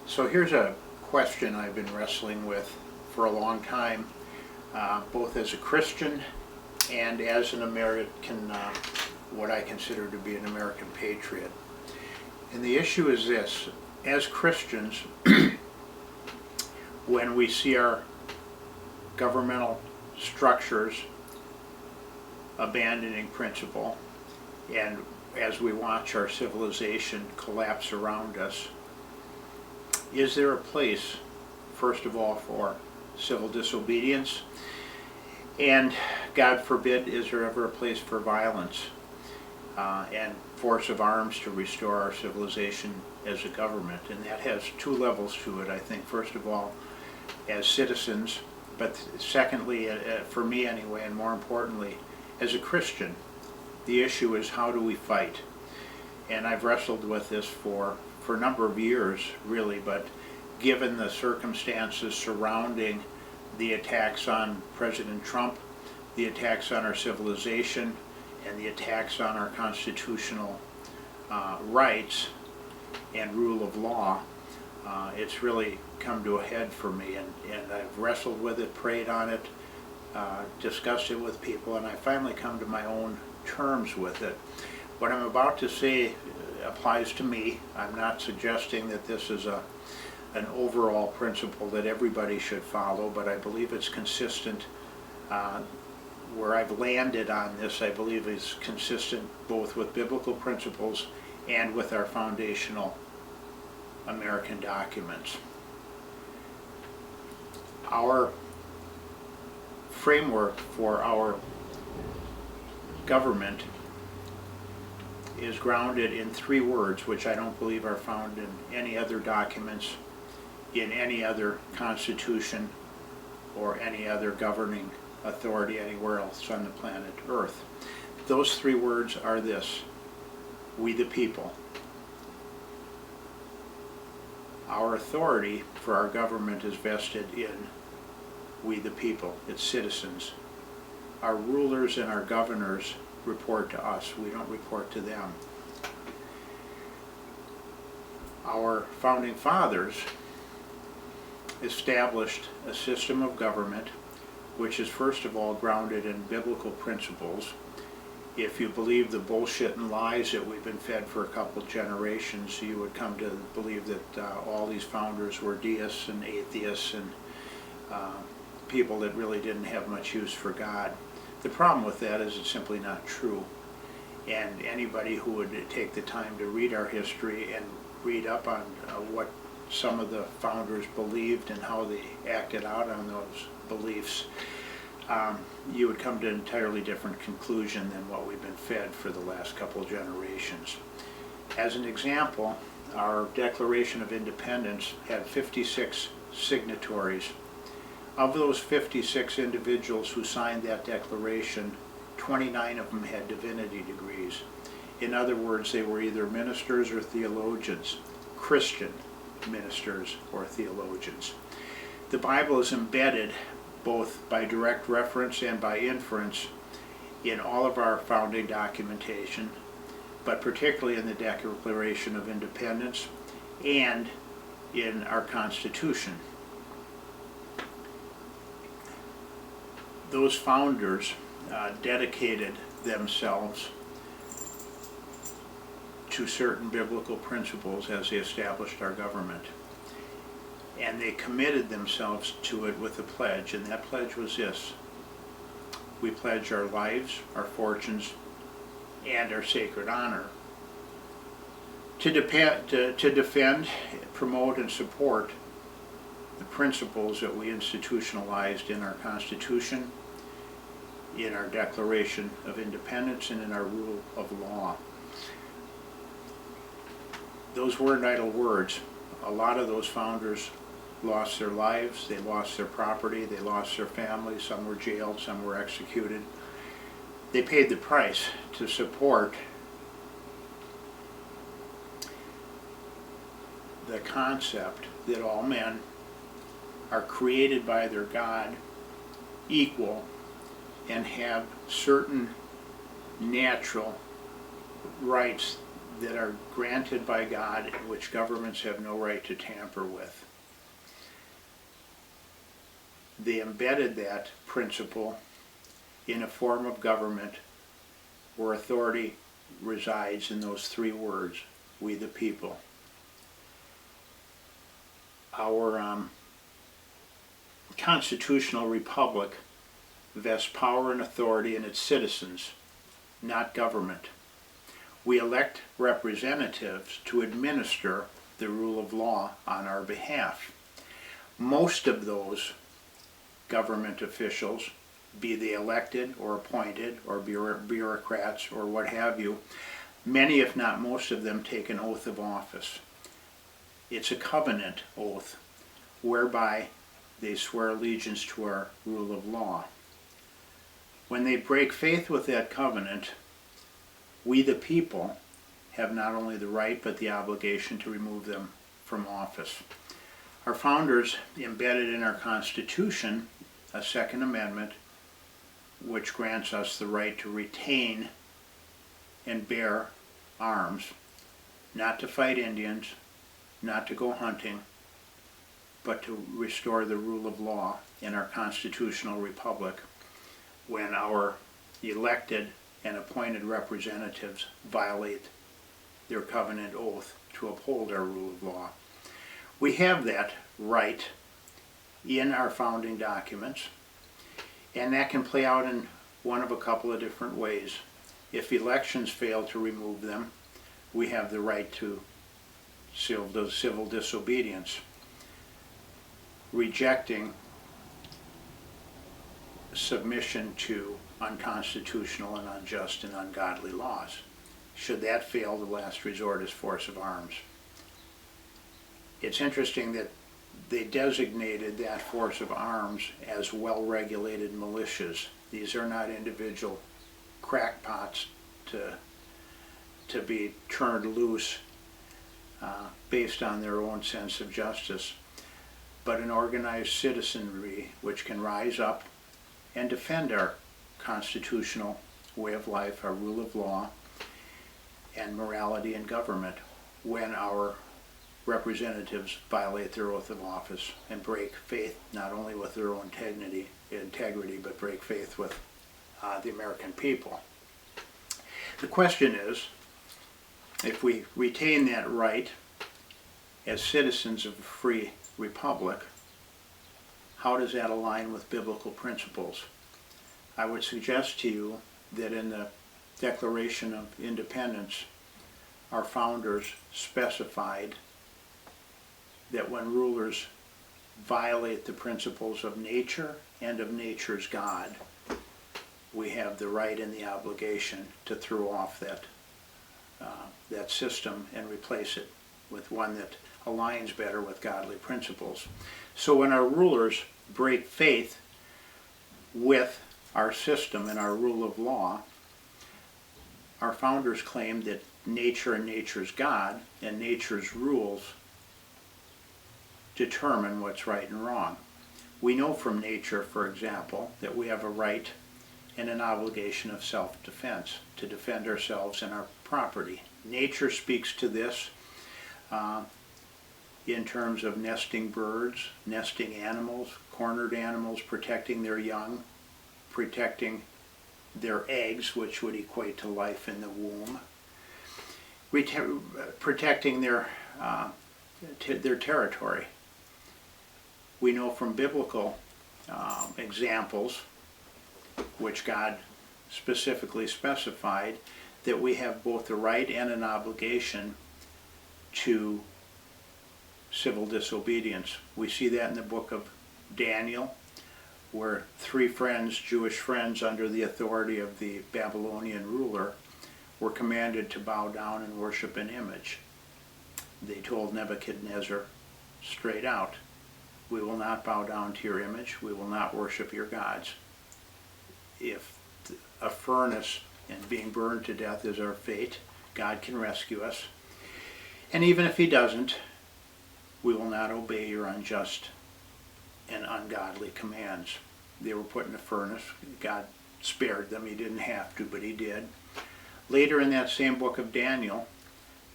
So here's a question I've been wrestling with for a long time, both as a Christian and as an American, what I consider to be an American patriot. And the issue is this: as Christians, when we see our governmental structures abandoning principle, and as we watch our civilization collapse around us, is there a place, first of all, for civil disobedience? And God forbid, is there ever a place for violence and force of arms to restore our civilization as a government? And that has two levels to it, I think. First of all, as citizens, but secondly, for me anyway, and more importantly, as a Christian, the issue is, how do we fight? And I've wrestled with this for a number of years, really, but given the circumstances surrounding the attacks on President Trump, the attacks on our civilization, and the attacks on our constitutional rights and rule of law, it's really come to a head for me, and I've wrestled with it, prayed on it, discussed it with people, and I finally come to my own terms with it. What I'm about to say applies to me. I'm not suggesting that this is an overall principle that everybody should follow, but I believe it's consistent. Where I've landed on this, I believe, is consistent both with biblical principles and with our foundational American documents. Our framework for our government is grounded in three words, which I don't believe are found in any other documents, in any other constitution, or any other governing authority anywhere else on the planet Earth. Those three words are this: we the people. Our authority for our government is vested in we the people, its citizens. Our rulers and our governors report to us. We don't report to them. Our founding fathers established a system of government which is first of all grounded in biblical principles. If you believe the bullshit and lies that we've been fed for a couple generations, you would come to believe that all these founders were deists and atheists and people that really didn't have much use for God. The problem with that is it's simply not true. And anybody who would take the time to read our history and read up on what some of the founders believed and how they acted out on those beliefs, you would come to an entirely different conclusion than what we've been fed for the last couple generations. As an example, our Declaration of Independence had 56 signatories. Of those 56 individuals who signed that declaration, 29 of them had divinity degrees. In other words, they were either ministers or theologians, Christian ministers or theologians. The Bible is embedded both by direct reference and by inference in all of our founding documentation, but particularly in the Declaration of Independence and in our Constitution. Those founders dedicated themselves to certain biblical principles as they established our government. And they committed themselves to it with a pledge, and that pledge was this: we pledge our lives, our fortunes, and our sacred honor to defend, promote, and support the principles that we institutionalized in our Constitution, in our Declaration of Independence, and in our rule of law. Those weren't idle words. A lot of those founders lost their lives, they lost their property, they lost their families, some were jailed, some were executed. They paid the price to support the concept that all men are created by their God equal and have certain natural rights that are granted by God, which governments have no right to tamper with. They embedded that principle in a form of government where authority resides in those three words, we the people. Our constitutional republic vests power and authority in its citizens, not government. We elect representatives to administer the rule of law on our behalf. Most of those government officials, be they elected or appointed or bureaucrats or what have you, many if not most of them take an oath of office. It's a covenant oath whereby they swear allegiance to our rule of law. When they break faith with that covenant, we the people have not only the right but the obligation to remove them from office. Our founders embedded in our Constitution a Second Amendment which grants us the right to retain and bear arms, not to fight Indians, not to go hunting, but to restore the rule of law in our constitutional republic when our elected and appointed representatives violate their covenant oath to uphold our rule of law. We have that right in our founding documents, and that can play out in one of a couple of different ways. If elections fail to remove them, we have the right to civil disobedience, rejecting submission to unconstitutional and unjust and ungodly laws. Should that fail, the last resort is force of arms. It's interesting that they designated that force of arms as well-regulated militias. These are not individual crackpots to be turned loose based on their own sense of justice, but an organized citizenry which can rise up and defend our constitutional way of life, our rule of law, and morality in government when our representatives violate their oath of office and break faith not only with their own integrity, but break faith with the American people. The question is, if we retain that right as citizens of a free republic, how does that align with biblical principles? I would suggest to you that in the Declaration of Independence, our founders specified that when rulers violate the principles of nature and of nature's God, we have the right and the obligation to throw off that system and replace it with one that aligns better with godly principles. So when our rulers break faith with our system and our rule of law, our founders claimed that nature and nature's God and nature's rules determine what's right and wrong. We know from nature, for example, that we have a right and an obligation of self-defense to defend ourselves and our property. Nature speaks to this in terms of nesting birds, nesting animals, cornered animals, protecting their young, protecting their eggs, which would equate to life in the womb, protecting their territory. We know from biblical examples, which God specifically specified, that we have both a right and an obligation to civil disobedience. We see that in the book of Daniel, where three friends, Jewish friends under the authority of the Babylonian ruler, were commanded to bow down and worship an image. They told Nebuchadnezzar straight out, "We will not bow down to your image, we will not worship your gods. If a furnace and being burned to death is our fate, God can rescue us. And even if he doesn't, we will not obey your unjust and ungodly commands." They were put in a furnace. God spared them. He didn't have to, but he did. Later in that same book of Daniel,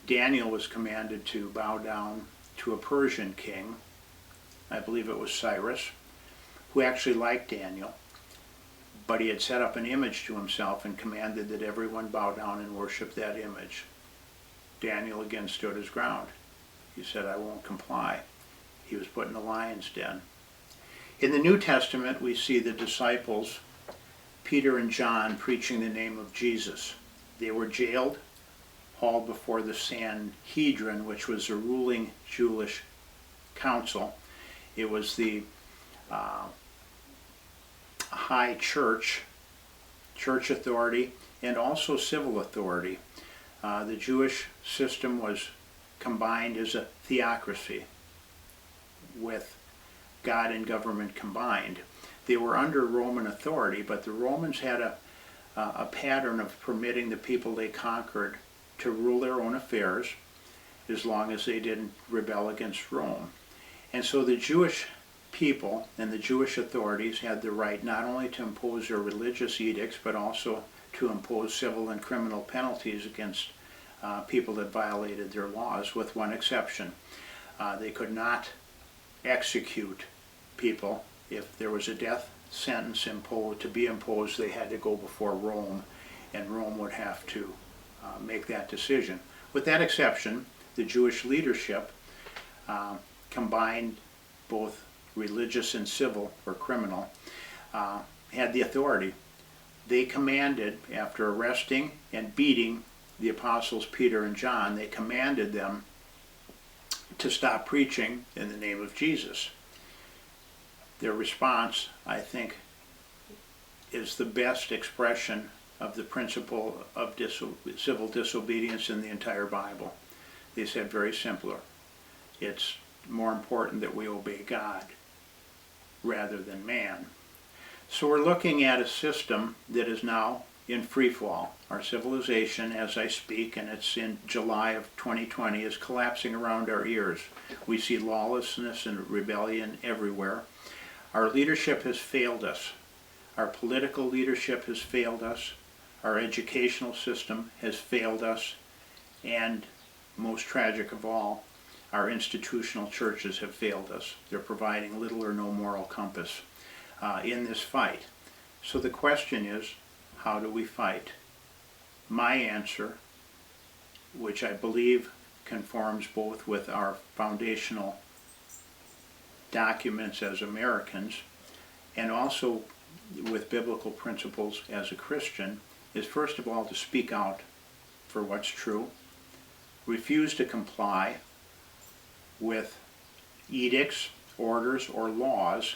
Daniel was commanded to bow down to a Persian king, I believe it was Cyrus, who actually liked Daniel, but he had set up an image to himself and commanded that everyone bow down and worship that image. Daniel again stood his ground. He said, I won't comply. He was put in the lion's den. In the New Testament, we see the disciples, Peter and John, preaching the name of Jesus. They were jailed, hauled before the Sanhedrin, which was a ruling Jewish council. It was the high church authority, and also civil authority. The Jewish system was combined as a theocracy with God and government combined. They were under Roman authority, but the Romans had a pattern of permitting the people they conquered to rule their own affairs as long as they didn't rebel against Rome. And so the Jewish people and the Jewish authorities had the right not only to impose their religious edicts, but also to impose civil and criminal penalties against people that violated their laws, with one exception. They could not execute people. If there was a death sentence to be imposed, they had to go before Rome, and Rome would have to make that decision. With that exception, the Jewish leadership combined both religious and civil or criminal, had the authority. They commanded, after arresting and beating the apostles Peter and John, they commanded them to stop preaching in the name of Jesus. Their response, I think, is the best expression of the principle of civil disobedience in the entire Bible. They said very simpler, it's more important that we obey God rather than man. So we're looking at a system that is now in free fall. Our civilization, as I speak, and it's in July of 2020, is collapsing around our ears. We see lawlessness and rebellion everywhere. Our leadership has failed us. Our political leadership has failed us. Our educational system has failed us. And most tragic of all, our institutional churches have failed us. They're providing little or no moral compass in this fight. So the question is, how do we fight? My answer, which I believe conforms both with our foundational documents as Americans and also with biblical principles as a Christian, is first of all to speak out for what's true, refuse to comply with edicts, orders, or laws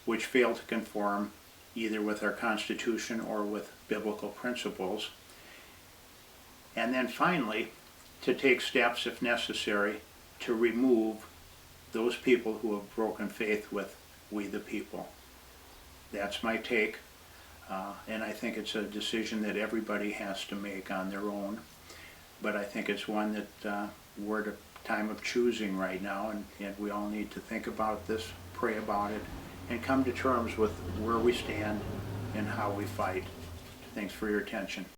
which fail to conform either with our Constitution or with biblical principles. And then finally, to take steps, if necessary, to remove those people who have broken faith with we the people. That's my take, and I think it's a decision that everybody has to make on their own, but I think it's one that we're at a time of choosing right now, and we all need to think about this, pray about it, and come to terms with where we stand and how we fight. Thanks for your attention.